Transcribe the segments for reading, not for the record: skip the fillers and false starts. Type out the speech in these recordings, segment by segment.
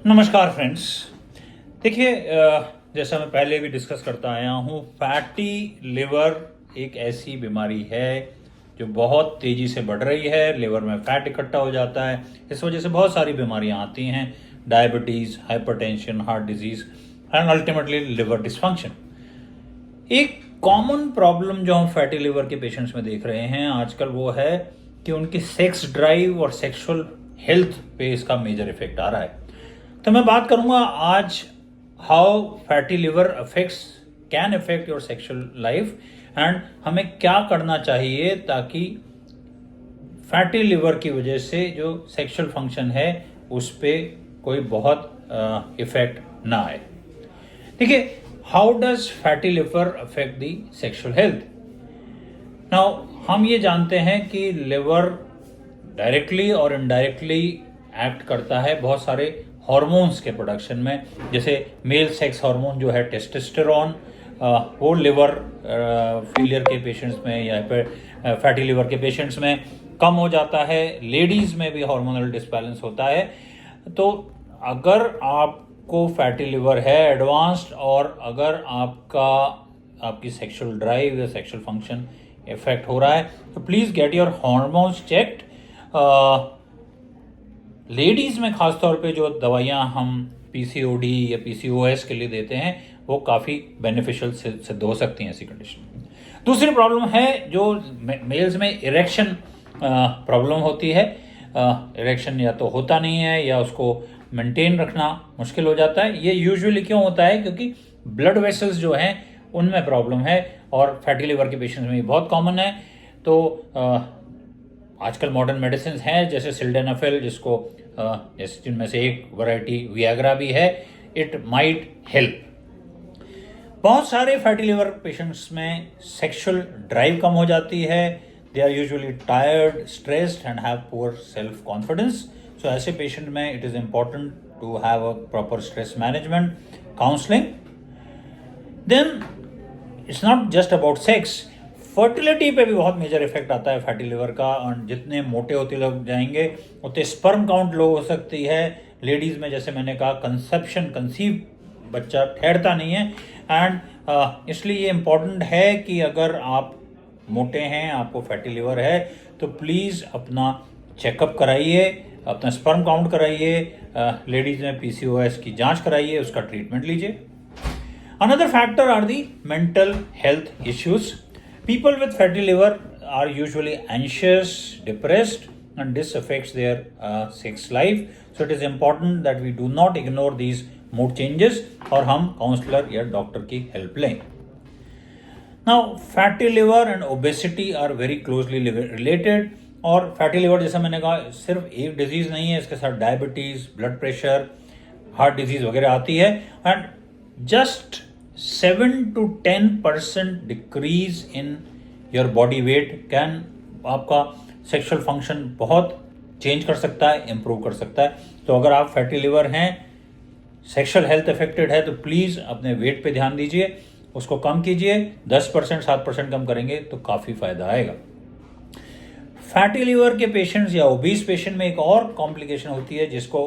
नमस्कार फ्रेंड्स। देखिए, जैसा मैं पहले भी डिस्कस करता आया हूँ, फैटी लिवर एक ऐसी बीमारी है जो बहुत तेज़ी से बढ़ रही है। लिवर में फैट इकट्ठा हो जाता है, इस वजह से बहुत सारी बीमारियाँ आती हैं, diabetes, hypertension, heart disease and ultimately liver dysfunction. एक कॉमन प्रॉब्लम जो हम फैटी लिवर के पेशेंट्स में देख रहे हैं आजकल वो है कि उनकी सेक्स ड्राइव और सेक्सुअल हेल्थ पे इसका मेजर इफेक्ट आ रहा है। तो मैं बात करूंगा आज how fatty liver can affect your sexual life and हमें क्या करना चाहिए ताकि फैटी लिवर की वजह से जो सेक्सुअल फंक्शन है उस पर कोई बहुत इफेक्ट ना आए। देखिए, how does fatty liver affect the sexual health. Now हम ये जानते हैं कि लिवर डायरेक्टली और इनडायरेक्टली एक्ट करता है बहुत सारे हार्मोन्स के प्रोडक्शन में। जैसे मेल सेक्स हार्मोन जो है टेस्टोस्टेरोन, वो लिवर फेलियर के पेशेंट्स में या फिर फैटी लिवर के पेशेंट्स में कम हो जाता है। लेडीज़ में भी हार्मोनल डिसबैलेंस होता है। तो अगर आपको फैटी लिवर है एडवांस्ड और अगर आपकी सेक्सुअल ड्राइव या सेक्सुअल फंक्शन इफेक्ट हो रहा है तो please get your hormones checked. Ladies में खासतौर पे जो दवाइयाँ हम पीसीओडी या पीसीओएस के लिए देते हैं वो काफ़ी बेनिफिशियल सिद्ध हो सकती हैं ऐसी कंडीशन में। दूसरी प्रॉब्लम है जो मेल्स में इरेक्शन प्रॉब्लम होती है। इरेक्शन या तो होता नहीं है या उसको मेंटेन रखना मुश्किल हो जाता है। ये यूजुअली क्यों होता है? क्योंकि ब्लड वेसल्स जो हैं उनमें प्रॉब्लम है और फैटी लिवर के पेशेंट्स में ये बहुत कॉमन है। तो आजकल मॉडर्न मेडिसिन हैं जैसे सिल्डेनाफिल, जैसे जिनमें से एक वैरायटी वियाग्रा भी है, इट माइट हेल्प। बहुत सारे फैटी लिवर पेशेंट्स में सेक्सुअल ड्राइव कम हो जाती है। They are usually tired, stressed and have poor self confidence. So ऐसे पेशेंट में it is important to have a proper stress management, counselling. Then it's not just about sex, fertility पे भी बहुत major effect आता है fatty liver का। और जितने मोटे होते लोग जाएंगे उतने स्पर्म काउंट लो हो सकती है। लेडीज़ में जैसे मैंने कहा कंसीव बच्चा ठहरता नहीं है। एंड इसलिए ये इम्पॉर्टेंट है कि अगर आप मोटे हैं, आपको फैटी लिवर है, तो प्लीज़ अपना चेकअप कराइए, अपना स्पर्म काउंट कराइए, लेडीज़ में पीसीओएस की जांच कराइए, उसका ट्रीटमेंट लीजिए। Another factor are the mental health issues. People with fatty liver are usually anxious, depressed, and this affects their sex life. So it is important that we do not ignore these mood changes और हम counsellor या doctor की help लें। Now, fatty liver and obesity are very closely related. और fatty liver जैसा मैंने कहा सिर्फ एक डिजीज़ नहीं है, इसके साथ diabetes, blood pressure, heart disease वगैरह आती है। And just 7 to 10% decrease in your body weight can आपका सेक्सुअल फंक्शन बहुत चेंज कर सकता है, इम्प्रूव कर सकता है। तो अगर आप फैटी लिवर हैं, सेक्सुअल हेल्थ अफेक्टेड है, तो प्लीज़ अपने वेट पे ध्यान दीजिए, उसको कम कीजिए। 10%, 7% कम करेंगे तो काफ़ी फ़ायदा आएगा। फैटी लिवर के पेशेंट्स या ओबीस पेशेंट में एक और कॉम्प्लिकेशन होती है जिसको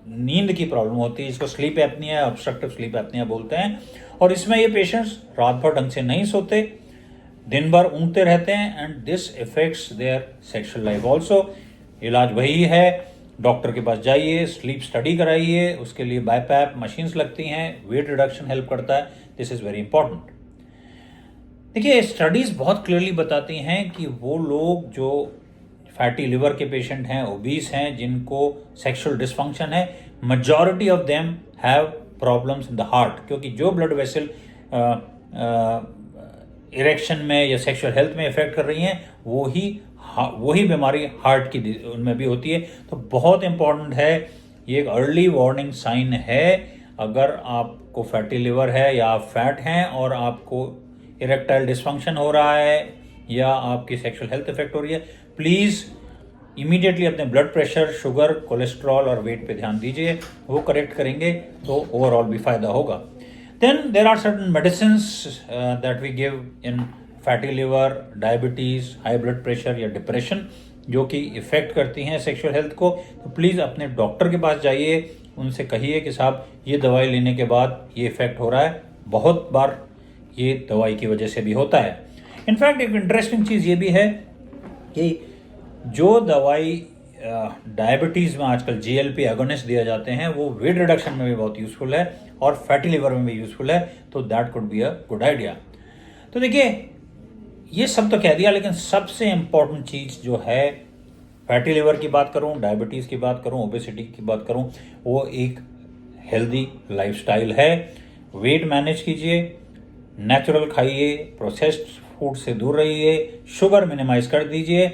नींद की प्रॉब्लम होती है, जिसको sleep apnoea, obstructive sleep apnoea बोलते हैं। और इसमें ये पेशेंट्स रात भर ढंग से नहीं सोते, दिन भर ऊँगते रहते हैं and this effects their sexual life also. इलाज वही है, डॉक्टर के पास जाइए, स्लीप स्टडी कराइए, उसके लिए बाईपैप मशीन्स लगती हैं, वेट रिडक्शन हेल्प करता है। This is very important. देखिए, स्टडीज़ बहुत क्लियरली बताती हैं कि वो लोग जो फैटी लिवर के पेशेंट हैं, ओबीस हैं, जिनको सेक्सुअल डिसफंक्शन है, majority of them have problems in the heart. क्योंकि जो ब्लड वेसल इरेक्शन में या सेक्सुअल हेल्थ में इफेक्ट कर रही हैं वही बीमारी हार्ट की उनमें भी होती है। तो बहुत इंपॉर्टेंट है, ये एक अर्ली वार्निंग साइन है। अगर आपको फैटी लिवर है या आप फैट हैं और आपको इरेक्टाइल डिसफंक्शन हो रहा है या आपकी सेक्सुअल हेल्थ इफेक्ट हो रही है, प्लीज़ इमीडिएटली अपने ब्लड प्रेशर, शुगर, कोलेस्ट्रॉल और वेट पे ध्यान दीजिए। वो करेक्ट करेंगे तो ओवरऑल भी फ़ायदा होगा। Then there are certain medicines that we give in fatty liver, diabetes, high blood pressure या डिप्रेशन, जो कि इफ़ेक्ट करती हैं सेक्सुअल हेल्थ को। तो प्लीज़ अपने डॉक्टर के पास जाइए, उनसे कहिए कि साहब ये दवाई लेने के बाद ये इफ़ेक्ट हो रहा है, बहुत बार ये दवाई की वजह से भी होता है। इनफैक्ट एक इंटरेस्टिंग चीज़ ये भी है कि जो दवाई डायबिटीज़ में आजकल GLP एगोनिस्ट दिए जाते हैं वो वेट रिडक्शन में भी बहुत यूज़फुल है और फैटी लिवर में भी यूज़फुल है, तो that could be a good idea. तो देखिए ये सब तो कह दिया, लेकिन सबसे इम्पॉर्टेंट चीज़ जो है, फैटी लिवर की बात करूं, डायबिटीज़ की बात करूं, ओबेसिटी की बात करूं, वो एक हेल्दी लाइफस्टाइल है। वेट मैनेज कीजिए, नेचुरल खाइए, प्रोसेस्ड फूड से दूर रहिए, शुगर मिनिमाइज कर दीजिए।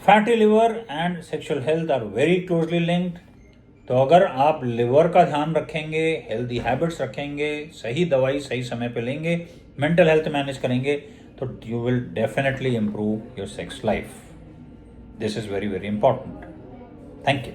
Fatty liver and sexual health are very closely linked. तो अगर आप लिवर का ध्यान रखेंगे, हेल्दी हैबिट्स रखेंगे, सही दवाई सही समय पे लेंगे, मेंटल हेल्थ मैनेज करेंगे, तो you will definitely improve your sex life. This is very very important. Thank you.